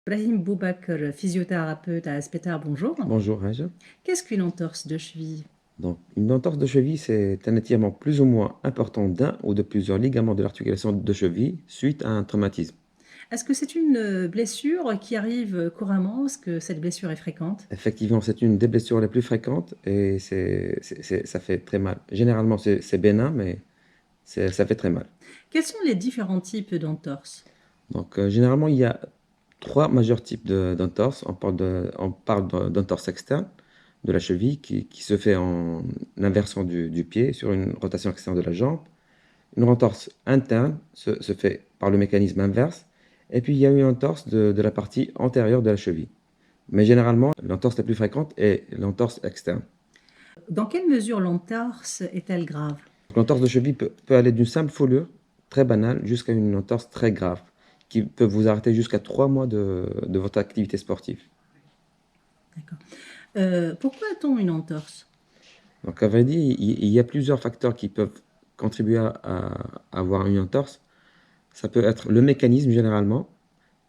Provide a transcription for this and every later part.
Brahim Boubaker, physiothérapeute à Aspetar, bonjour. Bonjour Raja. Qu'est-ce qu'une entorse de cheville? Donc, une entorse de cheville, c'est un étirement plus ou moins important d'un ou de plusieurs ligaments de l'articulation de cheville suite à un traumatisme. Est-ce que c'est une blessure qui arrive couramment? Est-ce que cette blessure est fréquente? Effectivement, c'est une des blessures les plus fréquentes et ça fait très mal. Généralement, c'est bénin, mais ça fait très mal. Quels sont les différents types d'entorses? Donc, généralement, il y a trois majeurs types d'entorse. On parle d'entorse externe de la cheville qui se fait en inversion du pied sur une rotation externe de la jambe. Une entorse interne se fait par le mécanisme inverse. Et puis, il y a une entorse de la partie antérieure de la cheville. Mais généralement, l'entorse la plus fréquente est l'entorse externe. Dans quelle mesure l'entorse est-elle grave? L'entorse de cheville peut aller d'une simple foulure, très banale, jusqu'à une entorse très grave, qui peut vous arrêter jusqu'à 3 mois de votre activité sportive. D'accord. Pourquoi a-t-on une entorse? Donc, à vrai dire, il y a plusieurs facteurs qui peuvent contribuer à avoir une entorse. Ça peut être le mécanisme généralement,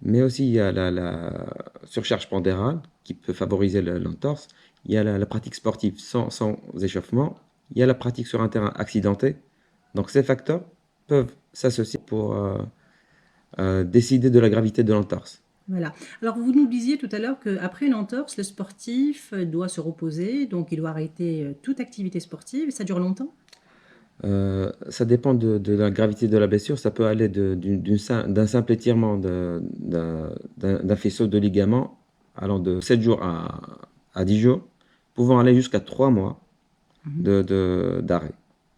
mais aussi il y a la surcharge pondérale qui peut favoriser l'entorse. Il y a la pratique sportive sans échauffement. Il y a la pratique sur un terrain accidenté. Donc ces facteurs peuvent s'associer pour décider de la gravité de l'entorse. Voilà. Alors, vous nous disiez tout à l'heure qu'après une entorse, le sportif doit se reposer, donc il doit arrêter toute activité sportive, et ça dure longtemps? Ça dépend de la gravité de la blessure. Ça peut aller d'un simple étirement d'un faisceau de ligament allant de 7 jours à 10 jours, pouvant aller jusqu'à 3 mois Mhm. d'arrêt.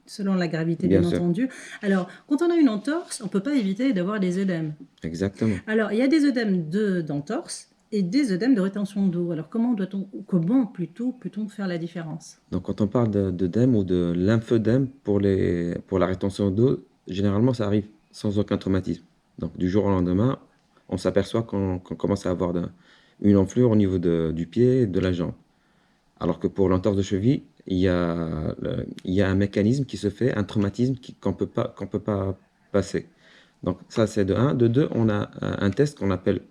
Selon la gravité, Bien bien sûr, entendu. Alors, quand on a une entorse, on ne peut pas éviter d'avoir des œdèmes. exactement. Alors, il y a des œdèmes d'entorse et des œdèmes de rétention d'eau. Alors, comment plutôt peut-on faire la différence? Donc, quand on parle d'œdème ou de lymphœdème pour la rétention d'eau, généralement, ça arrive sans aucun traumatisme. Donc, du jour au lendemain, on s'aperçoit qu'on commence à avoir une enflure au niveau du pied et de la jambe. Alors que pour l'entorse de cheville, il y a un mécanisme qui se fait, un traumatisme qu'on peut pas passer. Donc, ça, c'est de un. De deux, on a un test qu'on appelle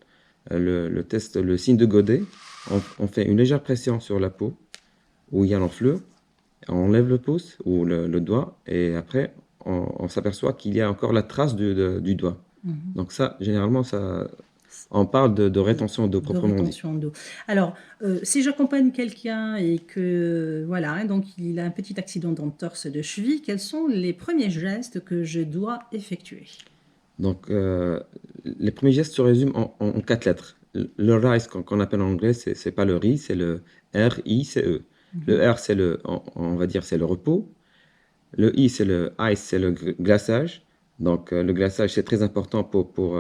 le test, le signe de Godet. On fait une légère pression sur la peau où il y a l'enflure. On lève le pouce ou le doigt et après, on s'aperçoit qu'il y a encore la trace du doigt. Mhm. Donc ça, généralement, on parle de rétention d'eau De proprement dit. rétention d'eau. Alors, si j'accompagne quelqu'un et que, voilà, hein, donc il a un petit accident d'entorse de cheville, quels sont les premiers gestes que je dois effectuer? Donc, les premiers gestes se résument en quatre lettres. Le RICE, qu'on appelle en anglais, c'est pas le RI, c'est le R-I-C-E. Mhm. Le R, on va dire, c'est le repos. Le I, c'est le ice, c'est le glaçage. Donc, le glaçage, c'est très important pour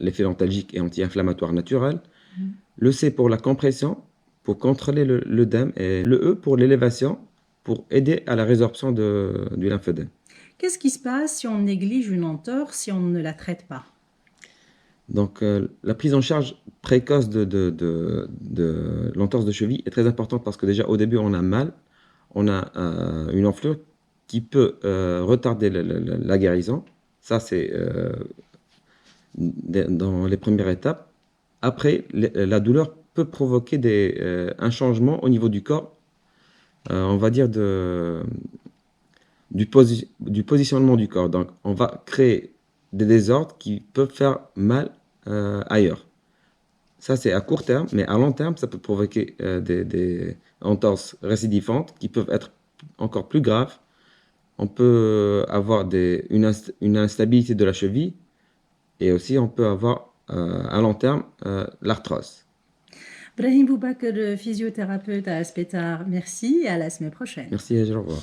l'effet antalgique et anti-inflammatoire naturel. Mhm. Le C pour la compression, pour contrôler l'œdème. Et le E pour l'élévation, pour aider à la résorption du lymphœdème. Qu'est-ce qui se passe si on néglige une entorse, si on ne la traite pas? Donc, la prise en charge précoce de l'entorse de cheville est très importante parce que déjà au début on a mal, on a une enflure qui peut retarder la guérison. Ça, c'est dans les premières étapes. Après, la douleur peut provoquer un changement au niveau du corps, on va dire du positionnement du corps. Donc, on va créer des désordres qui peuvent faire mal ailleurs. Ça, c'est à court terme, mais à long terme, ça peut provoquer des entorses récidivantes qui peuvent être encore plus graves. On peut avoir une instabilité de la cheville et aussi on peut avoir à long terme l'arthrose. Brahim Boubaker, physiothérapeute à Aspetar, merci et à la semaine prochaine. Merci et au revoir.